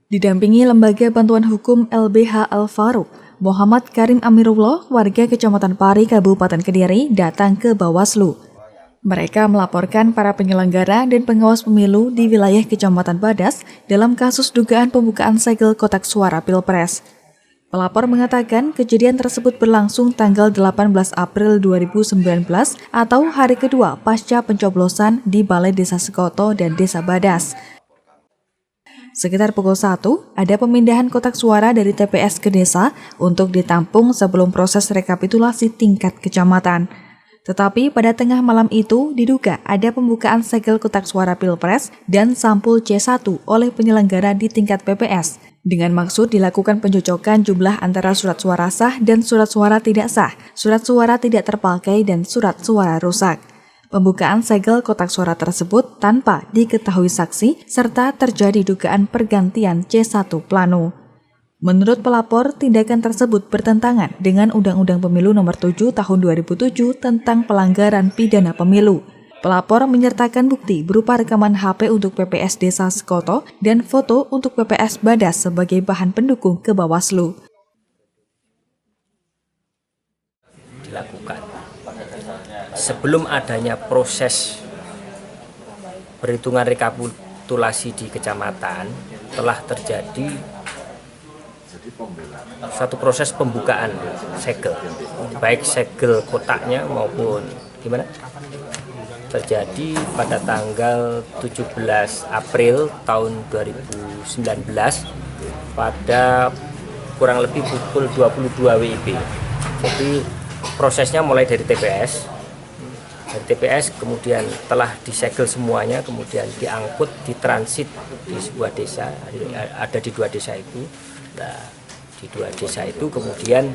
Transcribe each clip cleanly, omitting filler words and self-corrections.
Didampingi Lembaga Bantuan Hukum LBH Al-Faruq, Muhammad Karim Amirullah, warga Kecamatan Pari, Kabupaten Kediri, datang ke Bawaslu. Mereka melaporkan para penyelenggara dan pengawas pemilu di wilayah Kecamatan Badas dalam kasus dugaan pembukaan segel kotak suara Pilpres. Pelapor mengatakan kejadian tersebut berlangsung tanggal 18 April 2019 atau hari kedua pasca pencoblosan di Balai Desa Sekoto dan Desa Badas. Sekitar pukul 1, ada pemindahan kotak suara dari TPS ke desa untuk ditampung sebelum proses rekapitulasi tingkat kecamatan. Tetapi pada tengah malam itu diduga ada pembukaan segel kotak suara Pilpres dan sampul C1 oleh penyelenggara di tingkat PPS dengan maksud dilakukan pencocokan jumlah antara surat suara sah dan surat suara tidak sah, surat suara tidak terpakai dan surat suara rusak. Pembukaan segel kotak suara tersebut tanpa diketahui saksi serta terjadi dugaan pergantian C1 plano. Menurut pelapor, tindakan tersebut bertentangan dengan Undang-Undang Pemilu Nomor 7 Tahun 2007 tentang pelanggaran pidana pemilu. Pelapor menyertakan bukti berupa rekaman HP untuk PPS Desa Sekoto dan foto untuk PPS Badas sebagai bahan pendukung ke Bawaslu. Dilakukan sebelum adanya proses perhitungan rekapitulasi di kecamatan, telah terjadi satu proses pembukaan segel, baik segel kotaknya maupun terjadi pada tanggal 17 April tahun 2019 pada kurang lebih pukul 22 WIB. Jadi prosesnya mulai dari TPS. Dari TPS kemudian telah disegel semuanya, kemudian diangkut, ditransit di sebuah desa, ada di 2 desa itu. Nah, di 2 desa itu kemudian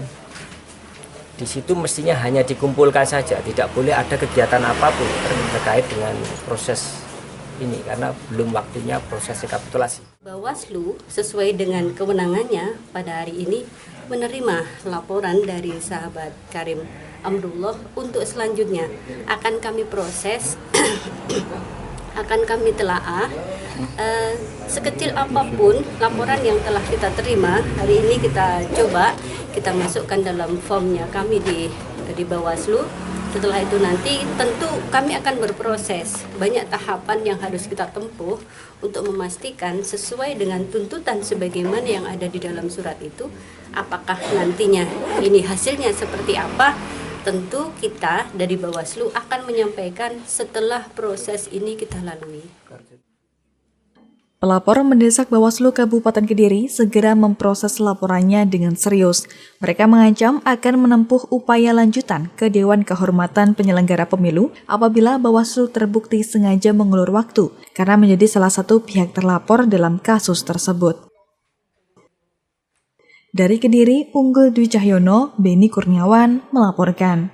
di situ mestinya hanya dikumpulkan saja, tidak boleh ada kegiatan apapun terkait dengan proses ini karena belum waktunya proses rekapitulasi. Bawaslu sesuai dengan kewenangannya pada hari ini menerima laporan dari sahabat Karim Amrullah untuk selanjutnya akan kami proses, akan kami telaah sekecil apapun laporan yang telah kita terima. Hari ini kita coba kita masukkan dalam formnya kami di Bawaslu. Setelah itu nanti tentu kami akan berproses, banyak tahapan yang harus kita tempuh untuk memastikan sesuai dengan tuntutan sebagaimana yang ada di dalam surat itu. Apakah nantinya ini hasilnya seperti apa, tentu kita dari Bawaslu akan menyampaikan setelah proses ini kita lalui. Pelapor mendesak Bawaslu Kabupaten Kediri segera memproses laporannya dengan serius. Mereka mengancam akan menempuh upaya lanjutan ke Dewan Kehormatan Penyelenggara Pemilu apabila Bawaslu terbukti sengaja mengulur waktu karena menjadi salah satu pihak terlapor dalam kasus tersebut. Dari Kediri, Unggul Dwi Cahyono, Beni Kurniawan melaporkan.